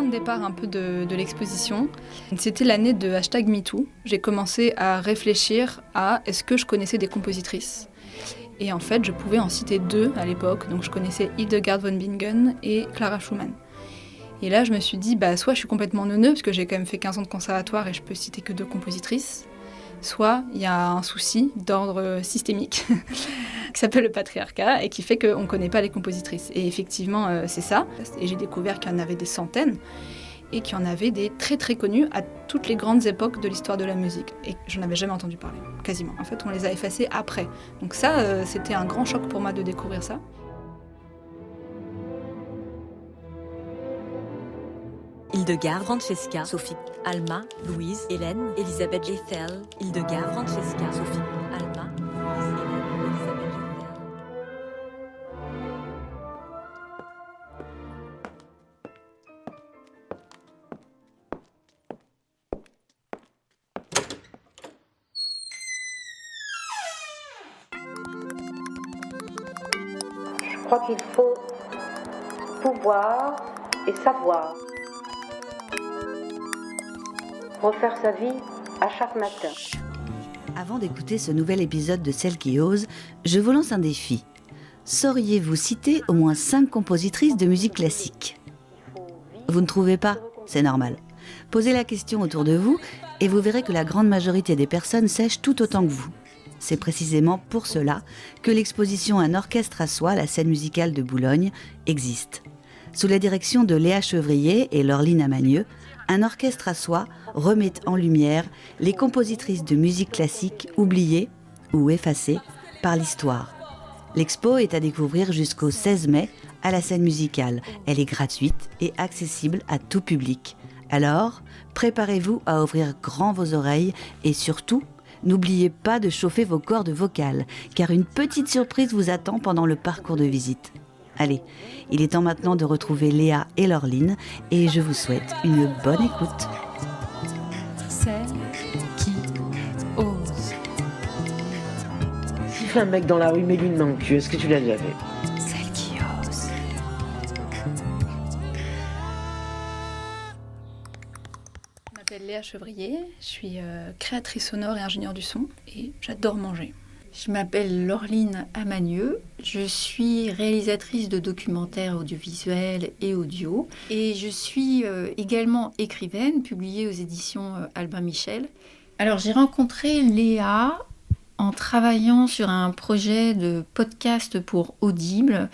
de départ un peu de l'exposition. C'était l'année de #MeToo. J'ai commencé à réfléchir à est-ce que je connaissais des compositrices. Et en fait, je pouvais en citer 2 à l'époque. Donc je connaissais Hildegard von Bingen et Clara Schumann. Et là, je me suis dit, soit je suis complètement neuneu, parce que j'ai quand même fait 15 ans de conservatoire et je peux citer que 2 compositrices, soit il y a un souci d'ordre systémique qui s'appelle le patriarcat et qui fait qu'on ne connaît pas les compositrices. Et effectivement, c'est ça. Et j'ai découvert qu'il y en avait des centaines et qu'il y en avait des très très connues à toutes les grandes époques de l'histoire de la musique. Et je n'en avais jamais entendu parler, quasiment. En fait, on les a effacées après. Donc ça, c'était un grand choc pour moi de découvrir ça. Hildegard, Francesca, Sophie, Alma, Louise, Hélène, Elisabeth Eiffel, Hildegard, Francesca, Sophie, Alma, Louise, Hélène, Elisabeth Eiffel. Je crois qu'il faut pouvoir et savoir refaire sa vie à chaque matin. Avant d'écouter ce nouvel épisode de Celles qui osent, je vous lance un défi. Sauriez-vous citer au moins 5 compositrices de musique classique ? Vous ne trouvez pas ? C'est normal. Posez la question autour de vous et vous verrez que la grande majorité des personnes sèchent tout autant que vous. C'est précisément pour cela que l'exposition Un orchestre à soi, la scène musicale de Boulogne, existe. Sous la direction de Léa Chevrier et Laureline Amagneux, Un orchestre à soi remet en lumière les compositrices de musique classique oubliées ou effacées par l'histoire. L'expo est à découvrir jusqu'au 16 mai à la scène musicale. Elle est gratuite et accessible à tout public. Alors, préparez-vous à ouvrir grand vos oreilles et surtout, n'oubliez pas de chauffer vos cordes vocales, car une petite surprise vous attend pendant le parcours de visite. Allez, il est temps maintenant de retrouver Léa et Laureline et je vous souhaite une bonne écoute. Celles qui osent. Siffle un mec dans la rue, mets-lui une main au cul. Est-ce que tu l'as déjà fait ? Celles qui osent. Je m'appelle Léa Chevrier, je suis créatrice sonore et ingénieure du son et j'adore manger. Je m'appelle Laureline Amagneux, je suis réalisatrice de documentaires audiovisuels et audio et je suis également écrivaine, publiée aux éditions Albin Michel. Alors j'ai rencontré Léa en travaillant sur un projet de podcast pour Audible.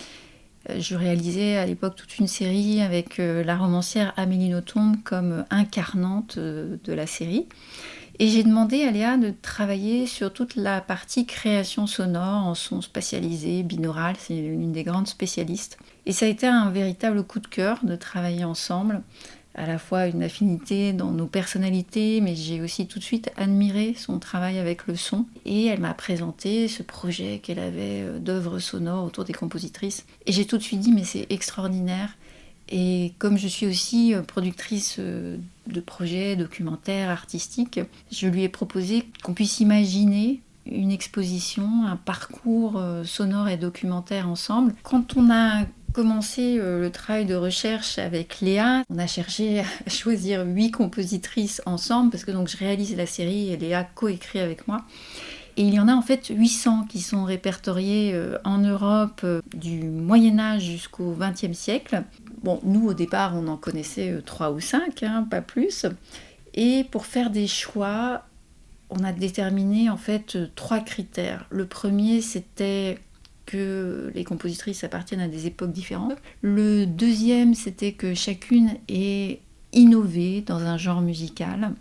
Je réalisais à l'époque toute une série avec la romancière Amélie Nothomb comme incarnante de la série. Et j'ai demandé à Léa de travailler sur toute la partie création sonore en son spatialisé, binaural, c'est l'une des grandes spécialistes. Et ça a été un véritable coup de cœur de travailler ensemble, à la fois une affinité dans nos personnalités, mais j'ai aussi tout de suite admiré son travail avec le son. Et elle m'a présenté ce projet qu'elle avait d'œuvres sonores autour des compositrices. Et j'ai tout de suite dit, mais c'est extraordinaire. Et comme je suis aussi productrice de projets documentaires, artistiques, je lui ai proposé qu'on puisse imaginer une exposition, un parcours sonore et documentaire ensemble. Quand on a commencé le travail de recherche avec Léa, on a cherché à choisir 8 compositrices ensemble, parce que donc, je réalise la série et Léa coécrit avec moi. Et il y en a en fait 800 qui sont répertoriés en Europe du Moyen-Âge jusqu'au XXe siècle. Bon, nous au départ on en connaissait 3 ou 5, pas plus. Et pour faire des choix, on a déterminé en fait 3 critères. Le premier c'était que les compositrices appartiennent à des époques différentes. Le deuxième c'était que chacune ait innové dans un genre musical.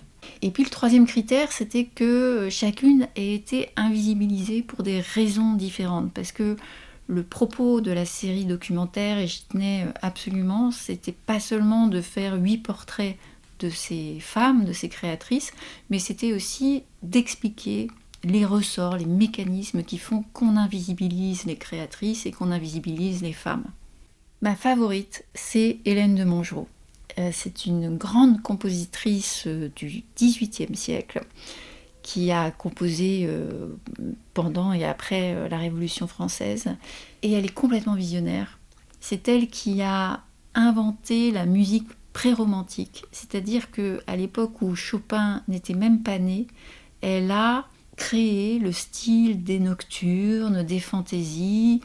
Et puis le troisième critère, c'était que chacune ait été invisibilisée pour des raisons différentes. Parce que le propos de la série documentaire, et j'y tenais absolument, c'était pas seulement de faire 8 portraits de ces femmes, de ces créatrices, mais c'était aussi d'expliquer les ressorts, les mécanismes qui font qu'on invisibilise les créatrices et qu'on invisibilise les femmes. Ma favorite, c'est Hélène de Montgeroult. C'est une grande compositrice du XVIIIe siècle qui a composé pendant et après la Révolution française. Et elle est complètement visionnaire. C'est elle qui a inventé la musique pré-romantique. C'est-à-dire qu'à l'époque où Chopin n'était même pas né, elle a créé le style des nocturnes, des fantaisies,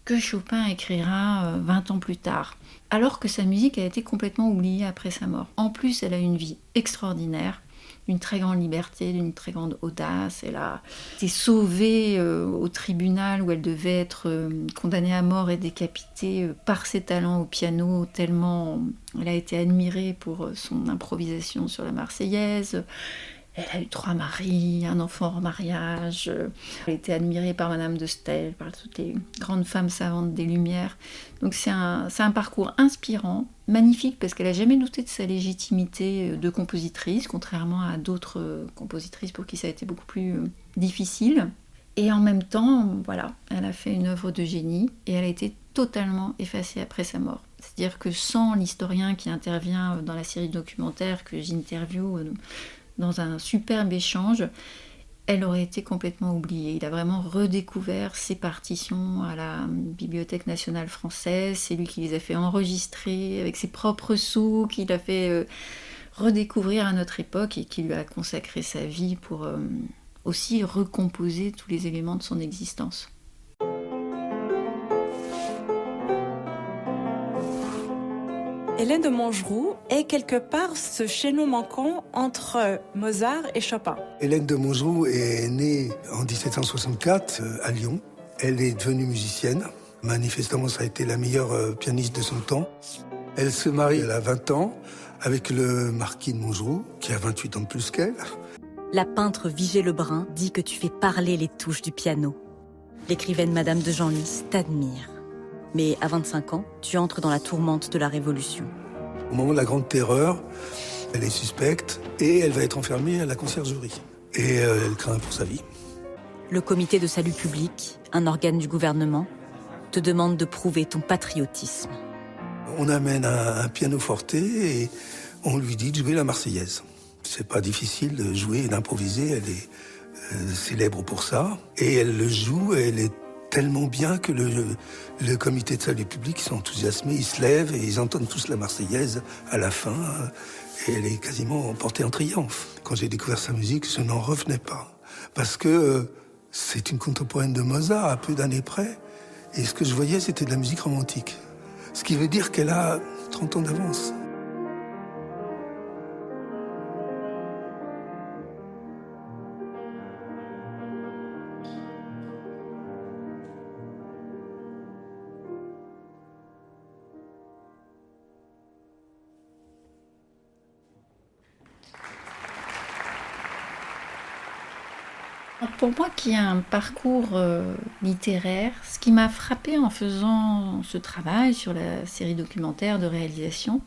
que Chopin écrira 20 ans plus tard, alors que sa musique a été complètement oubliée après sa mort. En plus, elle a une vie extraordinaire, d'une très grande liberté, d'une très grande audace. Elle a été sauvée au tribunal où elle devait être condamnée à mort et décapitée par ses talents au piano, tellement elle a été admirée pour son improvisation sur la Marseillaise. Elle a eu 3 maris, un enfant hors mariage. Elle a été admirée par Madame de Staël, par toutes les grandes femmes savantes des Lumières. Donc c'est un parcours inspirant, magnifique, parce qu'elle n'a jamais douté de sa légitimité de compositrice, contrairement à d'autres compositrices pour qui ça a été beaucoup plus difficile. Et en même temps, voilà, elle a fait une œuvre de génie et elle a été totalement effacée après sa mort. C'est-à-dire que sans l'historien qui intervient dans la série documentaire que j'interviewe dans un superbe échange, elle aurait été complètement oubliée. Il a vraiment redécouvert ses partitions à la Bibliothèque nationale française. C'est lui qui les a fait enregistrer avec ses propres sous, qu'il a fait redécouvrir à notre époque et qui lui a consacré sa vie pour aussi recomposer tous les éléments de son existence. Hélène de Montgeroult est quelque part ce chaînon manquant entre Mozart et Chopin. Hélène de Montgeroult est née en 1764 à Lyon. Elle est devenue musicienne. Manifestement, ça a été la meilleure pianiste de son temps. Elle se marie, elle a 20 ans, avec le marquis de Montgeroult, qui a 28 ans de plus qu'elle. La peintre Vigée Lebrun dit que tu fais parler les touches du piano. L'écrivaine Madame de Genlis t'admire. Mais à 25 ans, tu entres dans la tourmente de la Révolution. Au moment de la Grande Terreur, elle est suspecte et elle va être enfermée à la conciergerie. Et elle craint pour sa vie. Le comité de salut public, un organe du gouvernement, te demande de prouver ton patriotisme. On amène un pianoforte et on lui dit de jouer la Marseillaise. C'est pas difficile de jouer et d'improviser, elle est célèbre pour ça. Et elle le joue, et elle est tellement bien que le comité de salut public, ils sont enthousiasmés, ils se lèvent et ils entendent tous la Marseillaise à la fin. Et elle est quasiment portée en triomphe. Quand j'ai découvert sa musique, je n'en revenais pas. Parce que c'est une contemporaine de Mozart, à peu d'années près. Et ce que je voyais, c'était de la musique romantique. Ce qui veut dire qu'elle a 30 ans d'avance. Pour moi qui ai un parcours littéraire, ce qui m'a frappée en faisant ce travail sur la série documentaire de réalisation,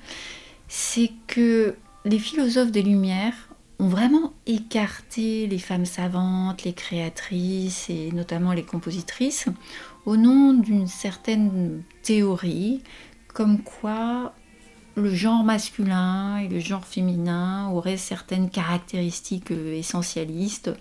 c'est que les philosophes des Lumières ont vraiment écarté les femmes savantes, les créatrices et notamment les compositrices au nom d'une certaine théorie, comme quoi le genre masculin et le genre féminin auraient certaines caractéristiques essentialistes.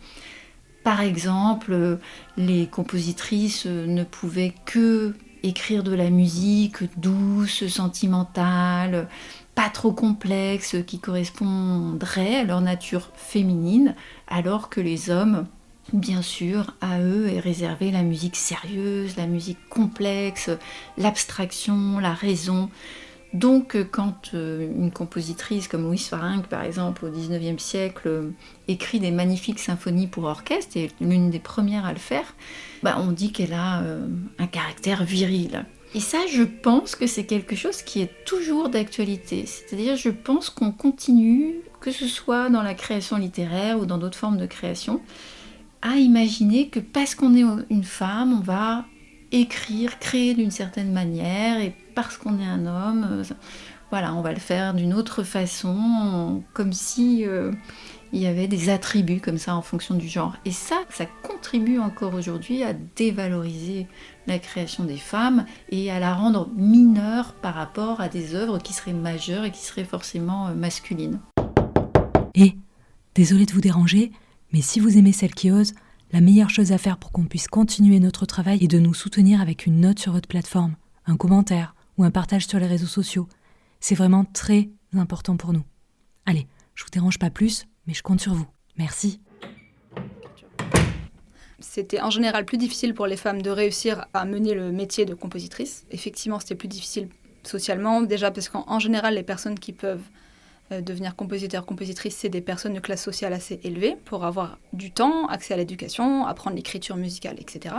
Par exemple, les compositrices ne pouvaient que écrire de la musique douce, sentimentale, pas trop complexe, qui correspondrait à leur nature féminine, alors que les hommes, bien sûr, à eux est réservée la musique sérieuse, la musique complexe, l'abstraction, la raison. Donc, quand une compositrice comme Louise Farinck, par exemple, au XIXe siècle, écrit des magnifiques symphonies pour orchestre, et l'une des premières à le faire, on dit qu'elle a un caractère viril. Et ça, je pense que c'est quelque chose qui est toujours d'actualité. C'est-à-dire, je pense qu'on continue, que ce soit dans la création littéraire ou dans d'autres formes de création, à imaginer que parce qu'on est une femme, on va écrire, créer d'une certaine manière, et parce qu'on est un homme, voilà, on va le faire d'une autre façon, comme si il y avait des attributs comme ça en fonction du genre. Et ça contribue encore aujourd'hui à dévaloriser la création des femmes et à la rendre mineure par rapport à des œuvres qui seraient majeures et qui seraient forcément masculines. Et, désolée de vous déranger, mais si vous aimez Celle qui ose, la meilleure chose à faire pour qu'on puisse continuer notre travail est de nous soutenir avec une note sur votre plateforme, un commentaire ou un partage sur les réseaux sociaux. C'est vraiment très important pour nous. Allez, je vous dérange pas plus, mais je compte sur vous. Merci. C'était en général plus difficile pour les femmes de réussir à mener le métier de compositrice. Effectivement, c'était plus difficile socialement, déjà parce qu'en général, les personnes qui peuvent devenir compositeurs, compositrices, c'est des personnes de classe sociale assez élevée pour avoir du temps, accès à l'éducation, apprendre l'écriture musicale, etc.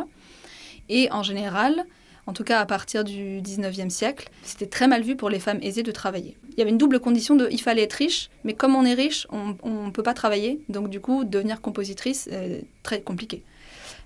Et en général, en tout cas à partir du 19e siècle, c'était très mal vu pour les femmes aisées de travailler. Il y avait une double condition il fallait être riche, mais comme on est riche, on ne peut pas travailler. Donc du coup, devenir compositrice, très compliqué.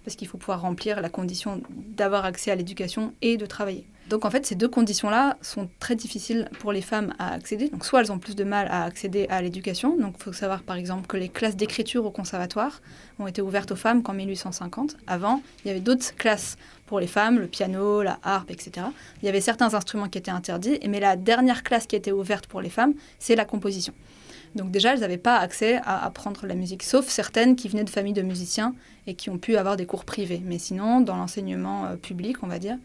Parce qu'il faut pouvoir remplir la condition d'avoir accès à l'éducation et de travailler. Donc en fait, ces deux conditions-là sont très difficiles pour les femmes à accéder. Donc soit elles ont plus de mal à accéder à l'éducation. Donc il faut savoir par exemple que les classes d'écriture au conservatoire ont été ouvertes aux femmes qu'en 1850. Avant, il y avait d'autres classes pour les femmes, le piano, la harpe, etc. Il y avait certains instruments qui étaient interdits, mais la dernière classe qui a été ouverte pour les femmes, c'est la composition. Donc déjà, elles n'avaient pas accès à apprendre la musique, sauf certaines qui venaient de familles de musiciens et qui ont pu avoir des cours privés. Mais sinon, dans l'enseignement public, on va dire,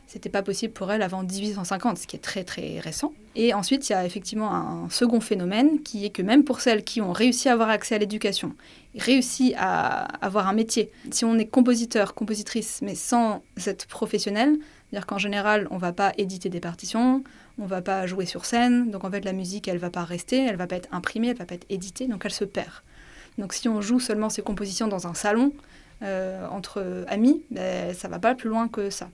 c'était pas possible pour elles avant 1850, ce qui est très très récent. Et ensuite, il y a effectivement un second phénomène qui est que même pour celles qui ont réussi à avoir accès à l'éducation, réussi à avoir un métier, si on est compositeur, compositrice, mais sans être professionnel, c'est-à-dire qu'en général, on ne va pas éditer des partitions, on ne va pas jouer sur scène, donc en fait la musique, elle ne va pas rester, elle ne va pas être imprimée, elle ne va pas être éditée, donc elle se perd. Donc si on joue seulement ses compositions dans un salon, entre amis, ça ne va pas plus loin que ça.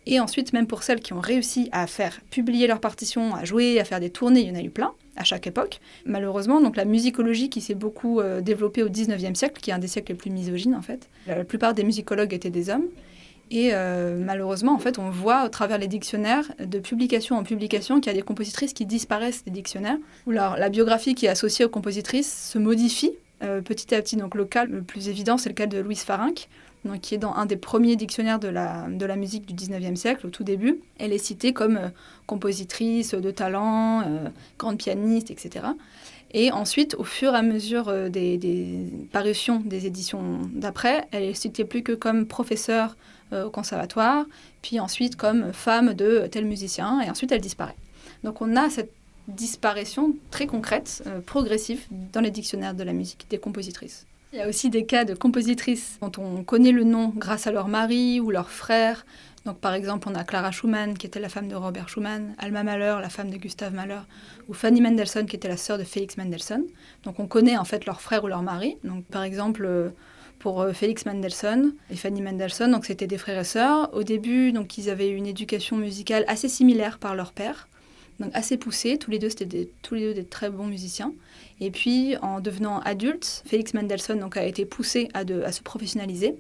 Et ensuite, même pour celles qui ont réussi à faire publier leurs partitions, à jouer, à faire des tournées, il y en a eu plein, à chaque époque. Malheureusement, donc la musicologie qui s'est beaucoup développée au 19e siècle, qui est un des siècles les plus misogynes en fait, la plupart des musicologues étaient des hommes. Et malheureusement, en fait, on voit au travers les dictionnaires, de publication en publication, qu'il y a des compositrices qui disparaissent des dictionnaires, où la biographie qui est associée aux compositrices se modifie petit à petit. Donc le cas le plus évident, c'est le cas de Louise Farinck, donc, qui est dans un des premiers dictionnaires de la musique du 19e siècle, au tout début. Elle est citée comme compositrice de talent, grande pianiste, etc. Et ensuite, au fur et à mesure des parutions des éditions d'après, elle est citée plus que comme professeure au conservatoire, puis ensuite comme femme de tel musicien, et ensuite elle disparaît. Donc on a cette disparition très concrète, progressive, dans les dictionnaires de la musique des compositrices. Il y a aussi des cas de compositrices dont on connaît le nom grâce à leur mari ou leur frère. Donc, par exemple, on a Clara Schumann, qui était la femme de Robert Schumann, Alma Mahler, la femme de Gustav Mahler, ou Fanny Mendelssohn, qui était la sœur de Félix Mendelssohn. Donc, on connaît en fait leur frère ou leur mari. Donc, par exemple, pour Félix Mendelssohn et Fanny Mendelssohn, donc c'était des frères et sœurs. Au début, donc, ils avaient une éducation musicale assez similaire par leur père. Donc assez poussés, tous les deux des très bons musiciens. Et puis en devenant adultes, Félix Mendelssohn donc, a été poussé à se professionnaliser.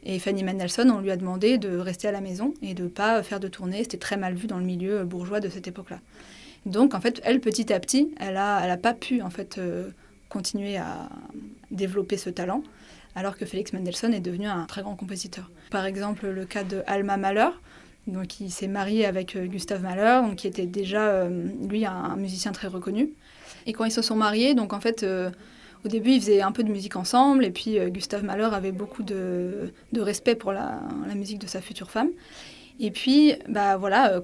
Et Fanny Mendelssohn, on lui a demandé de rester à la maison et de ne pas faire de tournée. C'était très mal vu dans le milieu bourgeois de cette époque-là. Donc en fait, elle, petit à petit, elle a pas pu en fait, continuer à développer ce talent, alors que Félix Mendelssohn est devenu un très grand compositeur. Par exemple, le cas de Alma Mahler, donc, il s'est marié avec Gustav Mahler, donc, qui était déjà, lui, un musicien très reconnu. Et quand ils se sont mariés, donc en fait, au début, ils faisaient un peu de musique ensemble, et puis Gustav Mahler avait beaucoup de respect pour la musique de sa future femme. Et puis,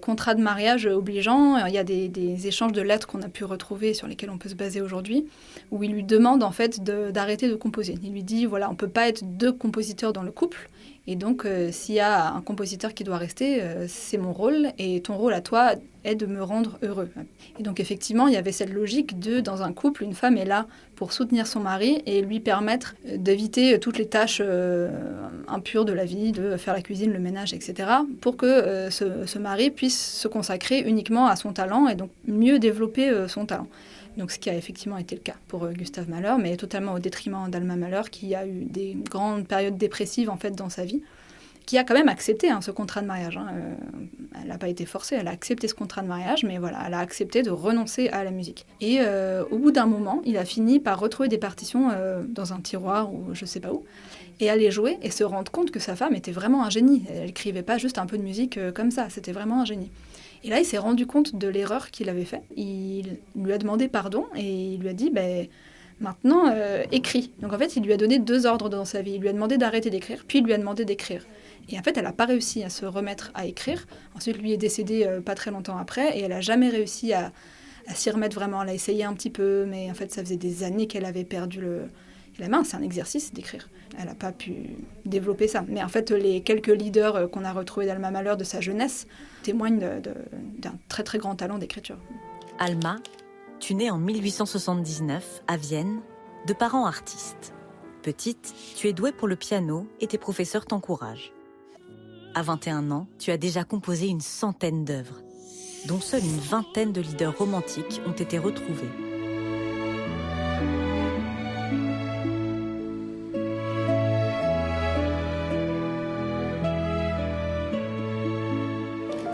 contrat de mariage obligeant, il y a des échanges de lettres qu'on a pu retrouver, sur lesquels on peut se baser aujourd'hui, où il lui demande en fait d'arrêter de composer. Il lui dit, voilà, on ne peut pas être deux compositeurs dans le couple, et donc s'il y a un compositeur qui doit rester, c'est mon rôle, et ton rôle à toi est de me rendre heureux. Et donc effectivement, il y avait cette logique dans un couple, une femme est là pour soutenir son mari et lui permettre d'éviter toutes les tâches impures de la vie, de faire la cuisine, le ménage, etc., pour que ce mari puisse se consacrer uniquement à son talent et donc mieux développer son talent. Donc, ce qui a effectivement été le cas pour Gustav Mahler, mais totalement au détriment d'Alma Mahler, qui a eu des grandes périodes dépressives en fait, dans sa vie, qui a quand même accepté ce contrat de mariage. Elle n'a pas été forcée, elle a accepté ce contrat de mariage, mais voilà, elle a accepté de renoncer à la musique. Et au bout d'un moment, il a fini par retrouver des partitions dans un tiroir ou je ne sais pas où, et aller jouer et se rendre compte que sa femme était vraiment un génie. Elle n'écrivait pas juste un peu de musique comme ça, c'était vraiment un génie. Et là, il s'est rendu compte de l'erreur qu'il avait faite. Il lui a demandé pardon et il lui a dit maintenant, écris. Donc en fait, il lui a donné 2 ordres dans sa vie. Il lui a demandé d'arrêter d'écrire, puis il lui a demandé d'écrire. Et en fait, elle n'a pas réussi à se remettre à écrire. Ensuite, lui est décédé pas très longtemps après et elle n'a jamais réussi à à s'y remettre vraiment. Elle a essayé un petit peu, mais en fait, ça faisait des années qu'elle avait perdu la main. C'est un exercice d'écrire. Elle n'a pas pu développer ça. Mais en fait, les quelques leaders qu'on a retrouvés d'Alma Mahler de sa jeunesse témoignent d'un très très grand talent d'écriture. Alma, tu nais en 1879 à Vienne, de parents artistes. Petite, tu es douée pour le piano et tes professeurs t'encouragent. À 21 ans, tu as déjà composé une centaine d'œuvres, dont seule une vingtaine de leaders romantiques ont été retrouvés.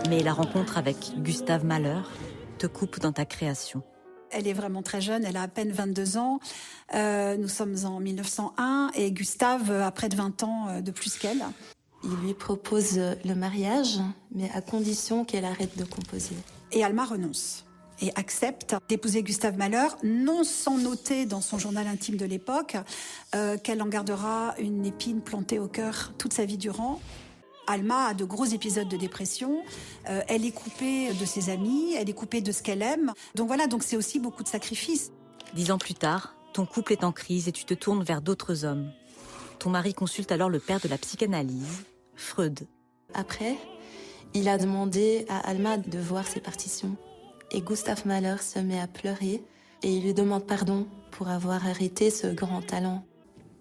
Mais la rencontre avec Gustav Mahler te coupe dans ta création. Elle est vraiment très jeune, elle a à peine 22 ans. Nous sommes en 1901 et Gustave a près de 20 ans de plus qu'elle. Il lui propose le mariage, mais à condition qu'elle arrête de composer. Et Alma renonce et accepte d'épouser Gustav Mahler, non sans noter dans son journal intime de l'époque qu'elle en gardera une épine plantée au cœur toute sa vie durant. Alma a de gros épisodes de dépression, elle est coupée de ses amis, elle est coupée de ce qu'elle aime. Donc voilà, donc c'est aussi beaucoup de sacrifices. 10 ans plus tard, ton couple est en crise et tu te tournes vers d'autres hommes. Ton mari consulte alors le père de la psychanalyse, Freud. Après, il a demandé à Alma de voir ses partitions. Et Gustav Mahler se met à pleurer et il lui demande pardon pour avoir arrêté ce grand talent.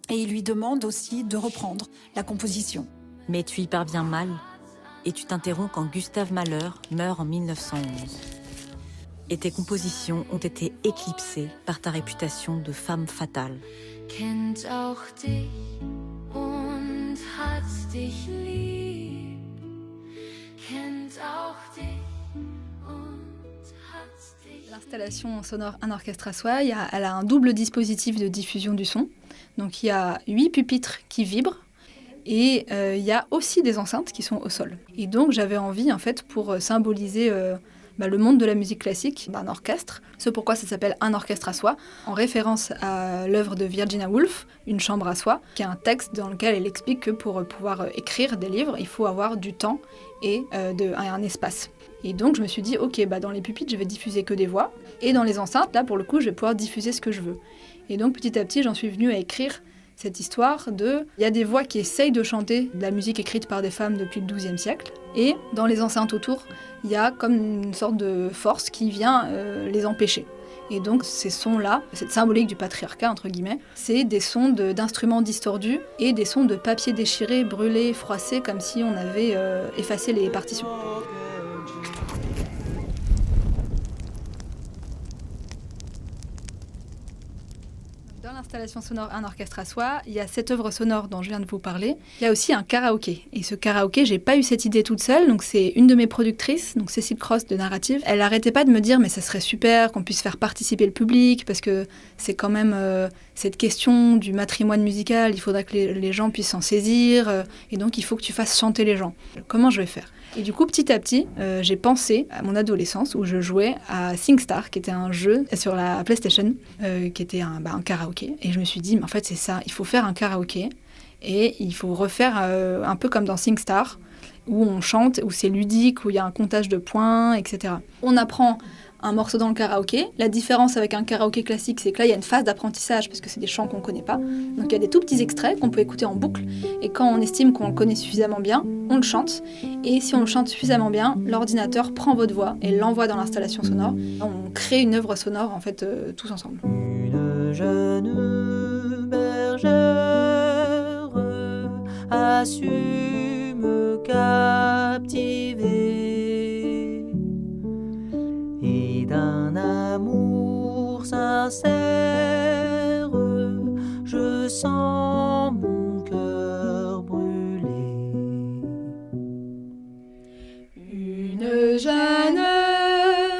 Et il lui demande aussi de reprendre la composition. Mais tu y parviens mal et tu t'interromps quand Gustav Mahler meurt en 1911. Et tes compositions ont été éclipsées par ta réputation de femme fatale. Kennt auch dich und hat dich lieb. Kennt auch dich und hat dich. L'installation sonore Un orchestre à soi, elle a un double dispositif de diffusion du son. Donc il y a 8 pupitres qui vibrent. Et il y a aussi des enceintes qui sont au sol. Et donc j'avais envie, en fait, pour symboliser le monde de la musique classique, d'un orchestre, ce pourquoi ça s'appelle Un orchestre à soi, en référence à l'œuvre de Virginia Woolf, Une chambre à soi, qui est un texte dans lequel elle explique que pour pouvoir écrire des livres, il faut avoir du temps et un espace. Et donc je me suis dit, ok, dans les pupitres, je vais diffuser que des voix, et dans les enceintes, là, pour le coup, je vais pouvoir diffuser ce que je veux. Et donc petit à petit, j'en suis venue à écrire cette histoire il y a des voix qui essayent de chanter de la musique écrite par des femmes depuis le XIIe siècle, et dans les enceintes autour, il y a comme une sorte de force qui vient les empêcher. Et donc ces sons-là, cette symbolique du patriarcat, entre guillemets, c'est des sons d'instruments distordus et des sons de papier déchiré, brûlé, froissé, comme si on avait effacé les partitions. Dans l'installation sonore Un orchestre à soi, il y a cette œuvre sonore dont je viens de vous parler. Il y a aussi un karaoké. Et ce karaoké, j'ai pas eu cette idée toute seule. Donc c'est une de mes productrices, donc Cécile Cross de Narrative. Elle arrêtait pas de me dire mais ça serait super qu'on puisse faire participer le public parce que c'est quand même cette question du matrimoine musical. Il faudra que les gens puissent s'en saisir et donc il faut que tu fasses chanter les gens. Comment je vais faire ? Et du coup, petit à petit, j'ai pensé à mon adolescence où je jouais à SingStar, qui était un jeu sur la PlayStation, qui était un karaoké. Et je me suis dit, mais en fait, c'est ça, il faut faire un karaoké et il faut refaire un peu comme dans SingStar, où on chante, où c'est ludique, où il y a un comptage de points, etc. On apprend un morceau dans le karaoké. La différence avec un karaoké classique, c'est que là, il y a une phase d'apprentissage parce que c'est des chants qu'on ne connaît pas. Donc il y a des tout petits extraits qu'on peut écouter en boucle. Et quand on estime qu'on le connaît suffisamment bien, on le chante. Et si on le chante suffisamment bien, l'ordinateur prend votre voix et l'envoie dans l'installation sonore. On crée une œuvre sonore, en fait, tous ensemble. Une jeune bergère a su me captiver. Et d'un amour sincère, je sens mon cœur brûler. Une jeune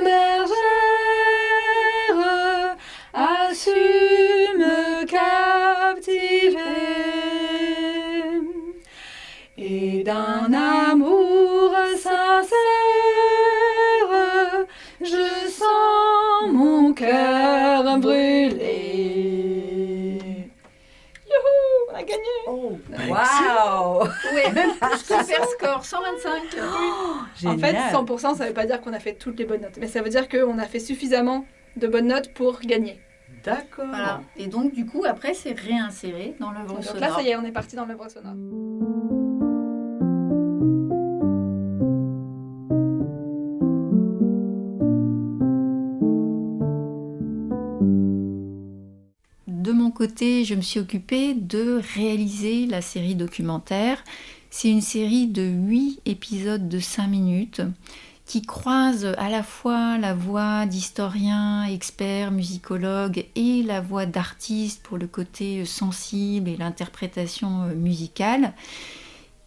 bergère a su me captiver. Et d'un amour sincère, je sens mon cœur brûler. Youhou, on a gagné! Ouais, super score, 125. En fait, 100%, ça veut pas dire qu'on a fait toutes les bonnes notes, mais ça veut dire qu'on a fait suffisamment de bonnes notes pour gagner. D'accord. Voilà. Et donc, du coup, après, c'est réinséré dans l'œuvre Donc sonore. là, ça y est, on est parti dans l'œuvre sonore. De mon côté, je me suis occupée de réaliser la série documentaire. C'est une série de 8 épisodes de 5 minutes qui croisent à la fois la voix d'historiens, experts, musicologues et la voix d'artistes pour le côté sensible et l'interprétation musicale,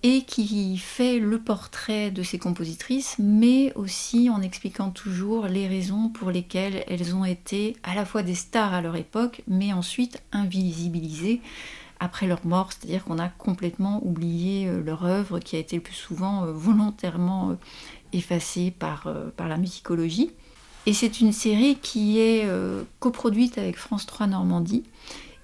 et qui fait le portrait de ces compositrices, mais aussi en expliquant toujours les raisons pour lesquelles elles ont été à la fois des stars à leur époque, mais ensuite invisibilisées après leur mort, c'est-à-dire qu'on a complètement oublié leur œuvre qui a été le plus souvent volontairement effacée par la musicologie. Et c'est une série qui est coproduite avec France 3 Normandie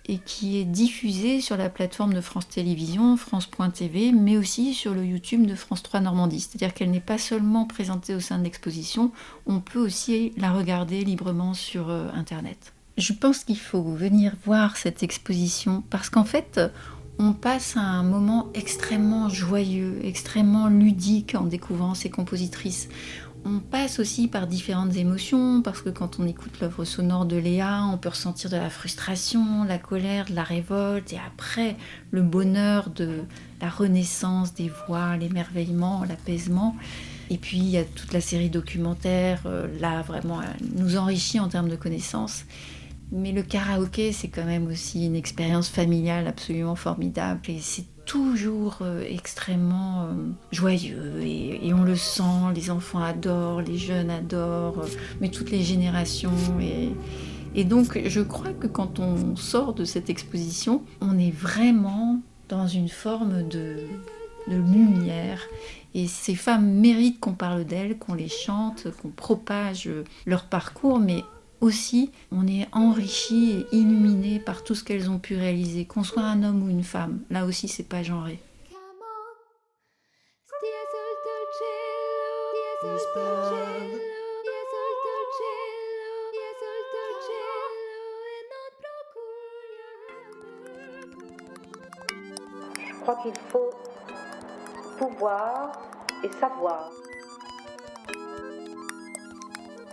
et qui est diffusée sur la plateforme de France Télévisions, France.tv, mais aussi sur le YouTube de France 3 Normandie. C'est-à-dire qu'elle n'est pas seulement présentée au sein de l'exposition, on peut aussi la regarder librement sur Internet. Je pense qu'il faut venir voir cette exposition parce qu'en fait, on passe un moment extrêmement joyeux, extrêmement ludique en découvrant ces compositrices. On passe aussi par différentes émotions, parce que quand on écoute l'œuvre sonore de Léa, on peut ressentir de la frustration, la colère, de la révolte, et après le bonheur de la renaissance des voix, l'émerveillement, l'apaisement. Et puis il y a toute la série documentaire, là vraiment, elle nous enrichit en termes de connaissances. Mais le karaoké, c'est quand même aussi une expérience familiale absolument formidable, et c'est toujours extrêmement joyeux, et on le sent, les enfants adorent, les jeunes adorent, mais toutes les générations. Et donc je crois que quand on sort de cette exposition, on est vraiment dans une forme de lumière, et ces femmes méritent qu'on parle d'elles, qu'on les chante, qu'on propage leur parcours, mais aussi, on est enrichi et illuminé par tout ce qu'elles ont pu réaliser, qu'on soit un homme ou une femme. Là aussi, c'est pas genré. Je crois qu'il faut pouvoir et savoir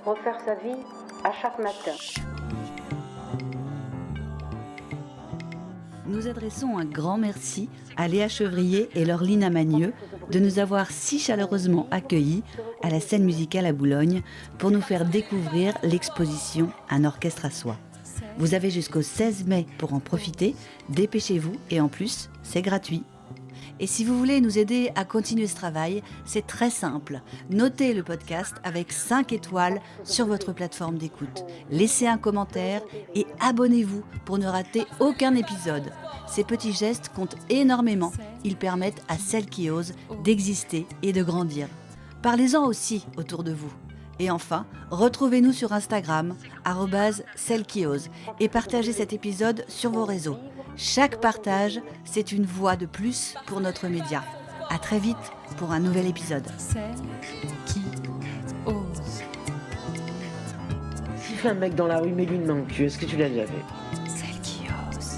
refaire sa vie à chaque matin. Nous adressons un grand merci à Léa Chevrier et Laureline Amagneux de nous avoir si chaleureusement accueillis à la scène musicale à Boulogne pour nous faire découvrir l'exposition Un orchestre à soi. Vous avez jusqu'au 16 mai pour en profiter, dépêchez-vous et en plus, c'est gratuit. Et si vous voulez nous aider à continuer ce travail, c'est très simple. Notez le podcast avec 5 étoiles sur votre plateforme d'écoute. Laissez un commentaire et abonnez-vous pour ne rater aucun épisode. Ces petits gestes comptent énormément. Ils permettent à celles qui osent d'exister et de grandir. Parlez-en aussi autour de vous. Et enfin, retrouvez-nous sur Instagram, @cellesquiosent, et partagez cet épisode sur vos réseaux. Chaque partage, c'est une voix de plus pour notre média. À très vite pour un nouvel épisode. Celle qui ose. Siffle un mec dans la rue, mets-lui une main au cul. Est-ce que tu l'as déjà fait? Celle qui ose.